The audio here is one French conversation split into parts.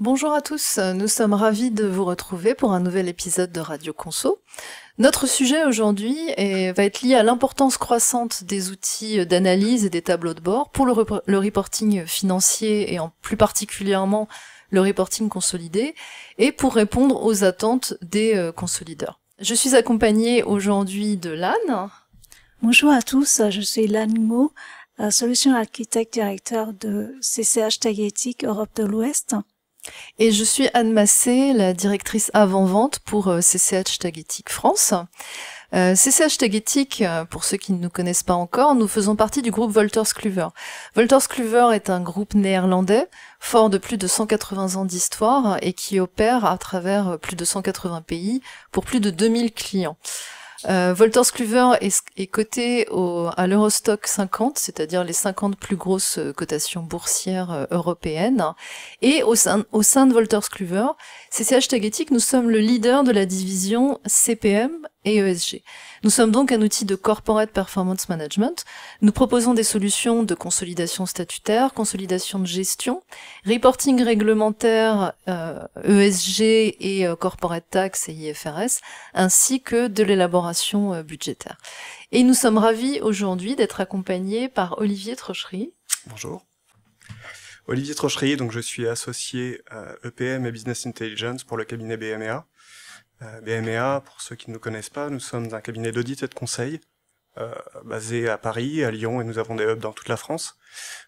Bonjour à tous, nous sommes ravis de vous retrouver pour un nouvel épisode de Radio Conso. Notre sujet aujourd'hui va être lié à l'importance croissante des outils d'analyse et des tableaux de bord pour le reporting financier et en plus particulièrement le reporting consolidé et pour répondre aux attentes des consolideurs. Je suis accompagnée aujourd'hui de Lan. Bonjour à tous, je suis Lan Mo, Solution Architect Directeur de CCH Tagetik Europe de l'Ouest. Et je suis Anne Massé, la directrice avant-vente pour CCH Tagetik France. CCH Tagetik, pour ceux qui ne nous connaissent pas encore, nous faisons partie du groupe Wolters Kluwer. Wolters Kluwer est un groupe néerlandais, fort de plus de 180 ans d'histoire et qui opère à travers plus de 180 pays pour plus de 2000 clients. Wolters Kluwer est coté à l'Eurostock 50, c'est-à-dire les 50 plus grosses cotations boursières européennes. Et au sein de Wolters Kluwer, CCH Tagetik, nous sommes le leader de la division CPM et ESG. Nous sommes donc un outil de corporate performance management. Nous proposons des solutions de consolidation statutaire, consolidation de gestion, reporting réglementaire, ESG et corporate tax et IFRS, ainsi que de l'élaboration budgétaire. Et nous sommes ravis aujourd'hui d'être accompagnés par Olivier Trochery. Bonjour. Olivier Trochery, donc je suis associé EPM et Business Intelligence pour le cabinet BMEA. BMEA, pour ceux qui ne nous connaissent pas, nous sommes un cabinet d'audit et de conseil basé à Paris, à Lyon, et nous avons des hubs dans toute la France.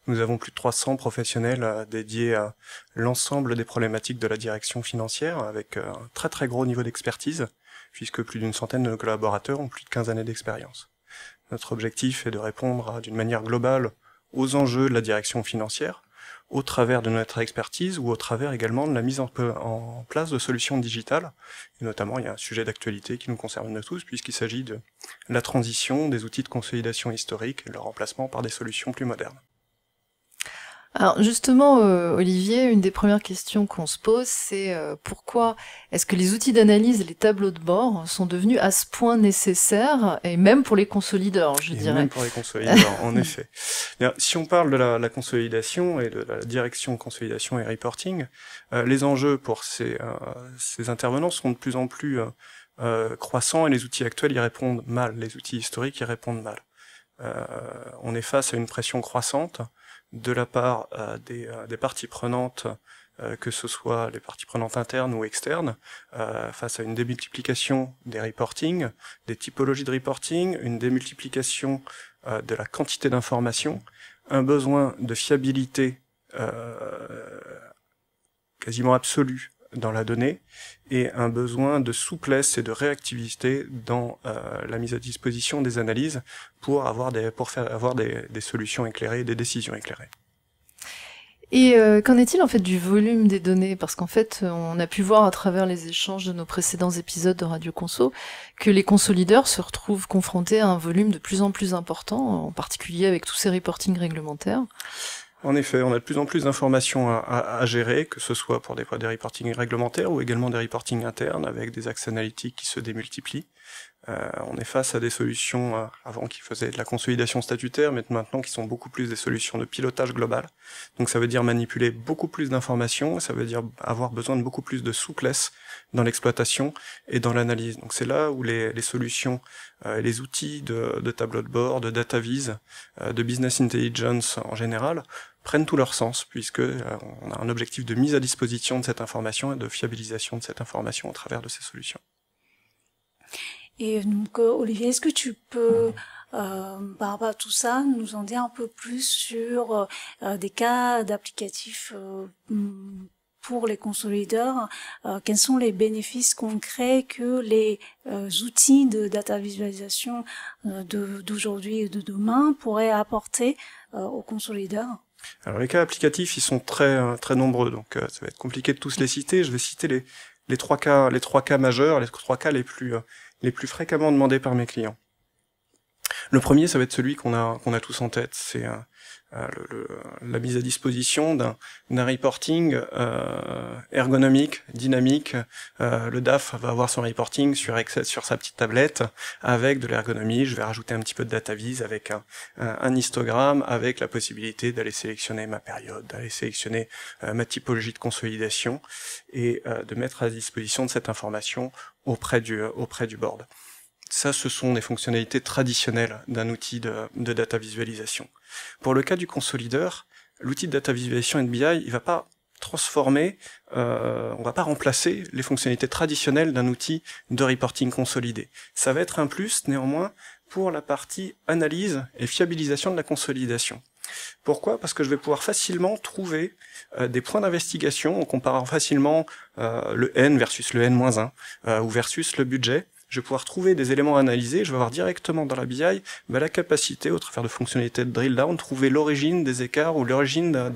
Nous avons plus de 300 professionnels dédiés à l'ensemble des problématiques de la direction financière, avec un très très gros niveau d'expertise, puisque plus d'une centaine de nos collaborateurs ont plus de 15 années d'expérience. Notre objectif est de répondre d'une manière globale aux enjeux de la direction financière, au travers de notre expertise ou au travers également de la mise en place de solutions digitales. Et notamment, il y a un sujet d'actualité qui nous concerne tous, puisqu'il s'agit de la transition des outils de consolidation historique et leur remplacement par des solutions plus modernes. Alors justement, Olivier, une des premières questions qu'on se pose, c'est pourquoi est-ce que les outils d'analyse et les tableaux de bord sont devenus à ce point nécessaires, et même pour les consolideurs, je dirais. Même pour les consolideurs, en effet. Bien, si on parle de la consolidation et de la direction consolidation et reporting, les enjeux pour ces intervenants sont de plus en plus croissants, et les outils actuels y répondent mal, les outils historiques y répondent mal. On est face à une pression croissante de la part des parties prenantes, que ce soit les parties prenantes internes ou externes, face à une démultiplication des reporting, des typologies de reporting, une démultiplication de la quantité d'informations, un besoin de fiabilité quasiment absolu dans la donnée, et un besoin de souplesse et de réactivité dans la mise à disposition des analyses pour avoir des solutions éclairées, des décisions éclairées. Et qu'en est-il en fait du volume des données? Parce qu'en fait, on a pu voir à travers les échanges de nos précédents épisodes de Radio Conso que les consolideurs se retrouvent confrontés à un volume de plus en plus important, en particulier avec tous ces reportings réglementaires. En effet, on a de plus en plus d'informations à gérer, que ce soit pour des reportings réglementaires ou également des reportings internes avec des axes analytiques qui se démultiplient. On est face à des solutions avant qui faisaient de la consolidation statutaire, mais maintenant qui sont beaucoup plus des solutions de pilotage global. Donc ça veut dire manipuler beaucoup plus d'informations, ça veut dire avoir besoin de beaucoup plus de souplesse dans l'exploitation et dans l'analyse. Donc c'est là où les solutions, les outils de tableau de bord, de data vise, de business intelligence en général, prennent tout leur sens, puisque on a un objectif de mise à disposition de cette information et de fiabilisation de cette information au travers de ces solutions. Et donc, Olivier, est-ce que tu peux, par rapport à tout ça, nous en dire un peu plus sur des cas d'applicatifs pour les consolideurs, quels sont les bénéfices concrets que les outils de data visualisation d'aujourd'hui et de demain pourraient apporter aux consolideurs? Alors les cas applicatifs, ils sont très très nombreux, donc ça va être compliqué de tous les citer. Je vais citer les trois cas majeurs, les trois cas les plus fréquemment demandés par mes clients. Le premier, ça va être celui qu'on a tous en tête, c'est la mise à disposition d'un reporting ergonomique, dynamique. Le DAF va avoir son reporting sur Excel, sur sa petite tablette, avec de l'ergonomie. Je vais rajouter un petit peu de data vise avec un histogramme, avec la possibilité d'aller sélectionner ma période, d'aller sélectionner ma typologie de consolidation et de mettre à disposition de cette information auprès du board. Ça, ce sont des fonctionnalités traditionnelles d'un outil de data visualisation. Pour le cas du consolideur, l'outil de data visualisation et de BI, il va pas transformer, on va pas remplacer les fonctionnalités traditionnelles d'un outil de reporting consolidé. Ça va être un plus, néanmoins, pour la partie analyse et fiabilisation de la consolidation. Pourquoi ? Parce que je vais pouvoir facilement trouver des points d'investigation en comparant facilement le N versus le N-1 ou versus le budget. Je vais pouvoir trouver des éléments à analyser, je vais avoir directement dans la BI la capacité, au travers de fonctionnalités de drill down, trouver l'origine des écarts ou l'origine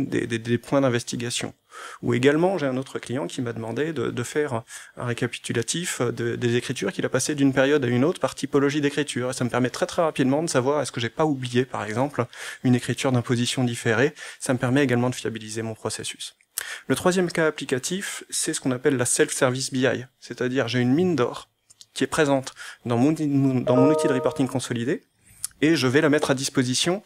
des points d'investigation. Ou également, j'ai un autre client qui m'a demandé de faire un récapitulatif des écritures qu'il a passées d'une période à une autre par typologie d'écriture. Et ça me permet très très rapidement de savoir est-ce que j'ai pas oublié, par exemple, une écriture d'imposition différée. Ça me permet également de fiabiliser mon processus. Le troisième cas applicatif, c'est ce qu'on appelle la self-service BI, c'est-à-dire j'ai une mine d'or qui est présente dans mon outil de reporting consolidé, et je veux la mettre à disposition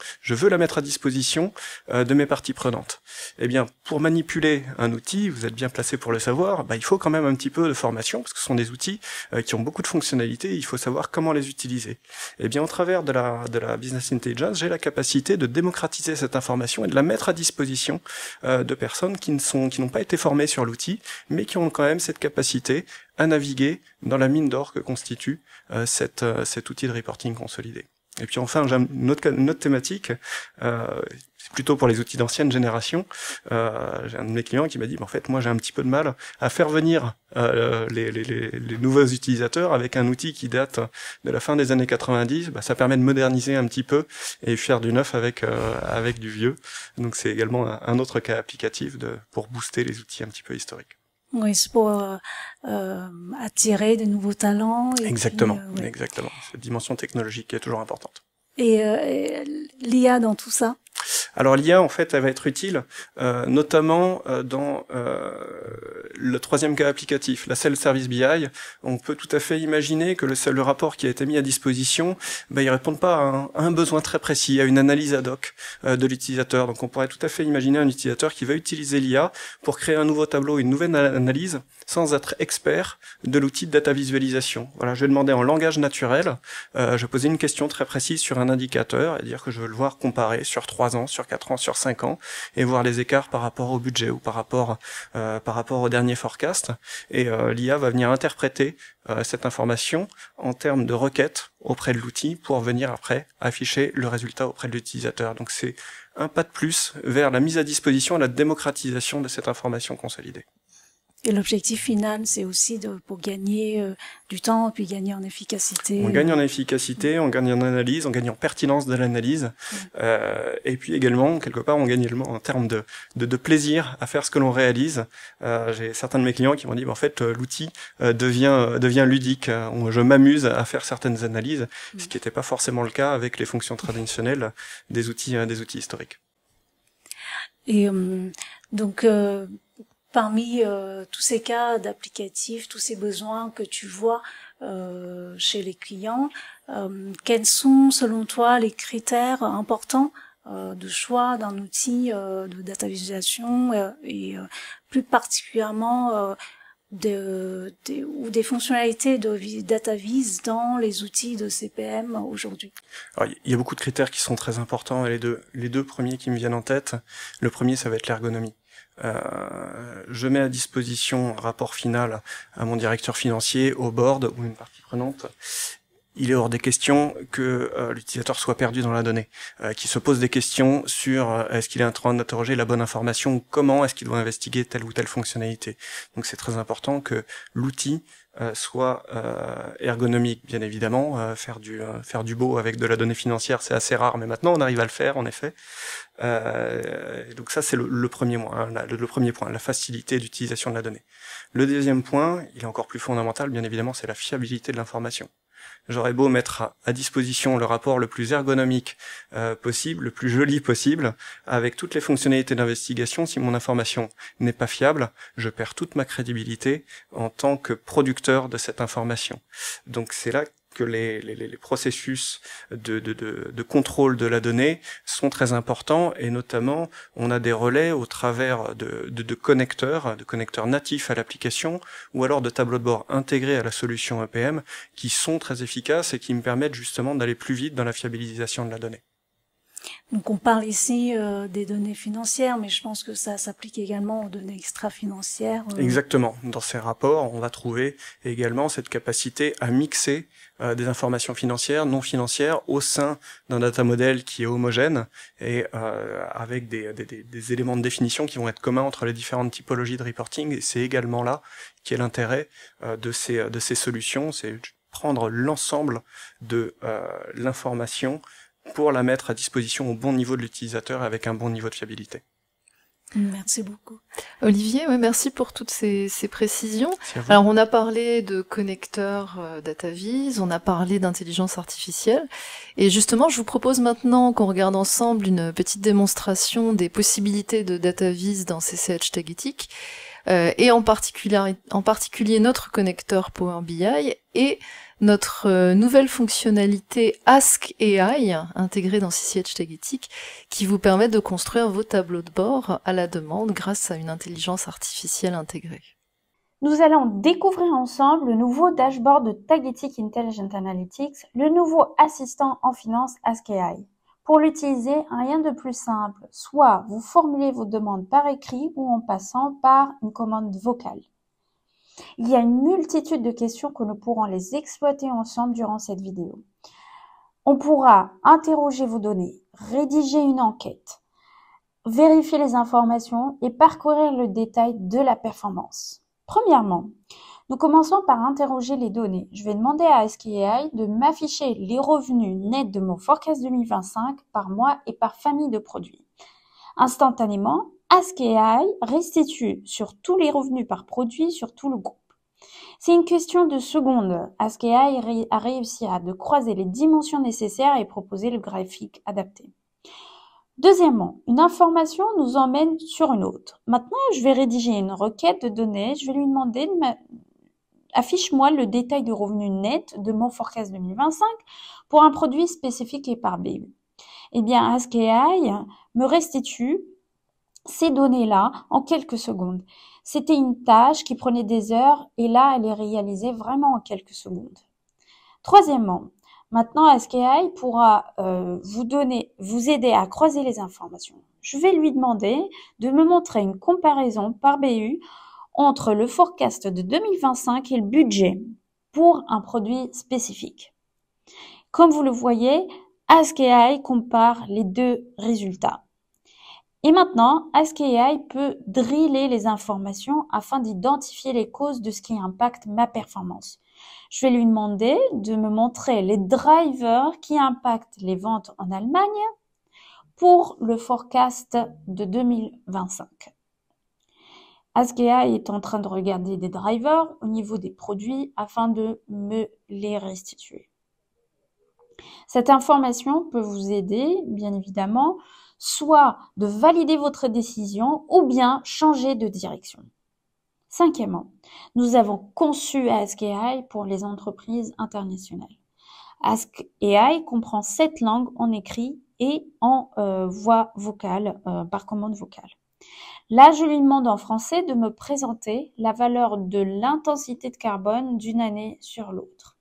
de mes parties prenantes. Eh bien, pour manipuler un outil, vous êtes bien placé pour le savoir, il faut quand même un petit peu de formation, parce que ce sont des outils qui ont beaucoup de fonctionnalités, et il faut savoir comment les utiliser. Eh bien, au travers de la business intelligence, j'ai la capacité de démocratiser cette information et de la mettre à disposition de personnes qui n'ont pas été formées sur l'outil, mais qui ont quand même cette capacité à naviguer dans la mine d'or que constitue cet outil de reporting consolidé. Et puis enfin, j'ai une autre thématique, c'est plutôt pour les outils d'ancienne génération. J'ai un de mes clients qui m'a dit, en fait, moi j'ai un petit peu de mal à faire venir les nouveaux utilisateurs avec un outil qui date de la fin des années 90. Ça permet de moderniser un petit peu et faire du neuf avec du vieux. Donc c'est également un autre cas applicatif pour booster les outils un petit peu historiques. Oui, c'est pour attirer de nouveaux talents. Et exactement, puis, ouais. Exactement. Cette dimension technologique qui est toujours importante. Et l'IA dans tout ça ? Alors l'IA, en fait, elle va être utile, notamment dans le troisième cas applicatif, la self-service BI. On peut tout à fait imaginer que le rapport qui a été mis à disposition, il répond pas à un besoin très précis, à une analyse ad hoc de l'utilisateur. Donc on pourrait tout à fait imaginer un utilisateur qui va utiliser l'IA pour créer un nouveau tableau, une nouvelle analyse, sans être expert de l'outil de data visualisation. Voilà, je vais demander en langage naturel, je vais poser une question très précise sur un indicateur et dire que je veux le voir comparer sur 3 ans, sur 4 ans, sur 5 ans, et voir les écarts par rapport au budget ou par rapport au dernier forecast. Et l'IA va venir interpréter cette information en termes de requête auprès de l'outil pour venir après afficher le résultat auprès de l'utilisateur. Donc c'est un pas de plus vers la mise à disposition et la démocratisation de cette information consolidée. Et l'objectif final, c'est aussi pour gagner du temps, puis gagner en efficacité. On gagne en efficacité, on gagne en analyse, on gagne en pertinence de l'analyse, et puis également, quelque part, on gagne également en termes de plaisir à faire ce que l'on réalise. J'ai certains de mes clients qui m'ont dit, en fait, l'outil devient ludique. Je m'amuse à faire certaines analyses, ce qui n'était pas forcément le cas avec les fonctions traditionnelles des outils historiques. Et donc parmi tous ces cas d'applicatifs, tous ces besoins que tu vois chez les clients, quels sont selon toi les critères importants de choix d'un outil de data visualisation et plus particulièrement ou des fonctionnalités de data vis dans les outils de CPM aujourd'hui? Alors, il y a beaucoup de critères qui sont très importants et les deux premiers qui me viennent en tête. Le premier, ça va être l'ergonomie. Je mets à disposition un rapport final à mon directeur financier, au board ou une partie prenante. Il est hors des questions que l'utilisateur soit perdu dans la donnée, qu'il se pose des questions sur est-ce qu'il est en train d'interroger la bonne information ou comment est-ce qu'il doit investiguer telle ou telle fonctionnalité. Donc c'est très important que l'outil soit ergonomique, bien évidemment. Faire du beau avec de la donnée financière, c'est assez rare, mais maintenant on arrive à le faire, en effet. Donc ça, c'est le premier point, la facilité d'utilisation de la donnée. Le deuxième point, il est encore plus fondamental, bien évidemment, c'est la fiabilité de l'information. J'aurais beau mettre à disposition le rapport le plus ergonomique possible, le plus joli possible, avec toutes les fonctionnalités d'investigation, si mon information n'est pas fiable, je perds toute ma crédibilité en tant que producteur de cette information. Donc c'est là que les processus de contrôle de la donnée sont très importants, et notamment on a des relais au travers de connecteurs natifs à l'application, ou alors de tableaux de bord intégrés à la solution EPM, qui sont très efficaces et qui me permettent justement d'aller plus vite dans la fiabilisation de la donnée. Donc on parle ici des données financières, mais je pense que ça s'applique également aux données extra-financières. Exactement. Dans ces rapports, on va trouver également cette capacité à mixer des informations financières, non financières, au sein d'un data model qui est homogène et avec des éléments de définition qui vont être communs entre les différentes typologies de reporting. Et c'est également là qu'est l'intérêt de ces solutions, c'est prendre l'ensemble de l'information pour la mettre à disposition au bon niveau de l'utilisateur avec un bon niveau de fiabilité. Merci beaucoup. Olivier, ouais, merci pour toutes ces précisions. Alors, on a parlé de connecteurs DataVis, on a parlé d'intelligence artificielle, et justement, je vous propose maintenant qu'on regarde ensemble une petite démonstration des possibilités de DataVis dans CCH Tagetik, et en particulier notre connecteur Power BI et notre nouvelle fonctionnalité Ask AI intégrée dans CCH Tagetik qui vous permet de construire vos tableaux de bord à la demande grâce à une intelligence artificielle intégrée. Nous allons découvrir ensemble le nouveau dashboard de Tagetik Intelligent Analytics, le nouveau assistant en finance Ask AI. Pour l'utiliser, rien de plus simple, soit vous formulez vos demandes par écrit ou en passant par une commande vocale. Il y a une multitude de questions que nous pourrons les exploiter ensemble durant cette vidéo. On pourra interroger vos données, rédiger une enquête, vérifier les informations et parcourir le détail de la performance. Premièrement, nous commençons par interroger les données. Je vais demander à Ask AI de m'afficher les revenus nets de mon forecast 2025 par mois et par famille de produits. Instantanément, Ask AI restitue sur tous les revenus par produit sur tout le groupe. C'est une question de secondes. Ask AI a réussi à croiser les dimensions nécessaires et proposer le graphique adapté. Deuxièmement, une information nous emmène sur une autre. Maintenant, je vais rédiger une requête de données. Je vais lui demander affiche-moi le détail de revenus net de mon forecast 2025 pour un produit spécifique et par BU. Eh bien, Ask AI me restitue ces données-là en quelques secondes. C'était une tâche qui prenait des heures et là, elle est réalisée vraiment en quelques secondes. Troisièmement, maintenant, Ask AI pourra vous aider à croiser les informations. Je vais lui demander de me montrer une comparaison par BU entre le forecast de 2025 et le budget pour un produit spécifique. Comme vous le voyez, Ask AI compare les deux résultats. Et maintenant, Ask AI peut driller les informations afin d'identifier les causes de ce qui impacte ma performance. Je vais lui demander de me montrer les drivers qui impactent les ventes en Allemagne pour le forecast de 2025. Ask AI est en train de regarder des drivers au niveau des produits afin de me les restituer. Cette information peut vous aider, bien évidemment, soit de valider votre décision ou bien changer de direction. Cinquièmement, nous avons conçu Ask AI pour les entreprises internationales. Ask AI comprend 7 langues en écrit et en voix vocale, par commande vocale. Là, je lui demande en français de me présenter la valeur de l'intensité de carbone d'une année sur l'autre.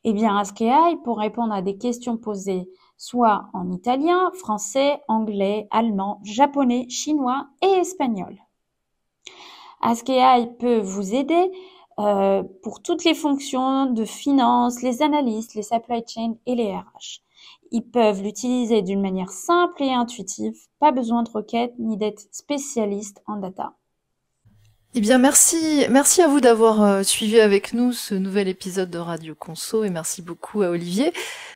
Eh bien, Ask AI, pour répondre à des questions posées soit en italien, français, anglais, allemand, japonais, chinois et espagnol. Ask AI peut vous aider pour toutes les fonctions de finance, les analystes, les supply chain et les RH. Ils peuvent l'utiliser d'une manière simple et intuitive, pas besoin de requêtes ni d'être spécialiste en data. Eh bien, merci à vous d'avoir suivi avec nous ce nouvel épisode de Radio Conso et merci beaucoup à Olivier.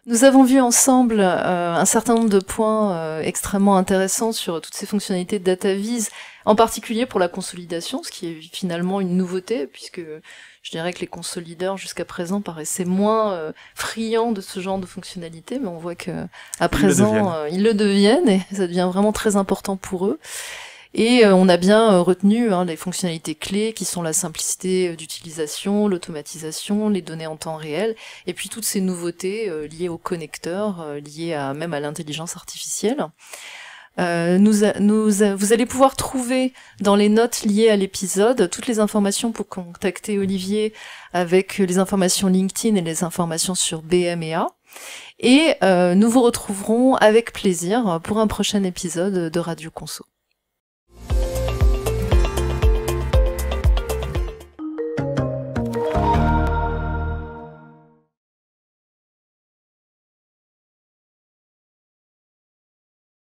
Nous avons vu ensemble un certain nombre de points extrêmement intéressants sur toutes ces fonctionnalités de DataVis, en particulier pour la consolidation, ce qui est finalement une nouveauté puisque je dirais que les consolideurs jusqu'à présent paraissaient moins friands de ce genre de fonctionnalités, mais on voit que à présent ils le deviennent et ça devient vraiment très important pour eux. Et on a bien retenu les fonctionnalités clés qui sont la simplicité d'utilisation, l'automatisation, les données en temps réel, et puis toutes ces nouveautés liées aux connecteurs, liées même à l'intelligence artificielle. Vous allez pouvoir trouver dans les notes liées à l'épisode toutes les informations pour contacter Olivier avec les informations LinkedIn et les informations sur BMEA. Et nous vous retrouverons avec plaisir pour un prochain épisode de Radio Conso.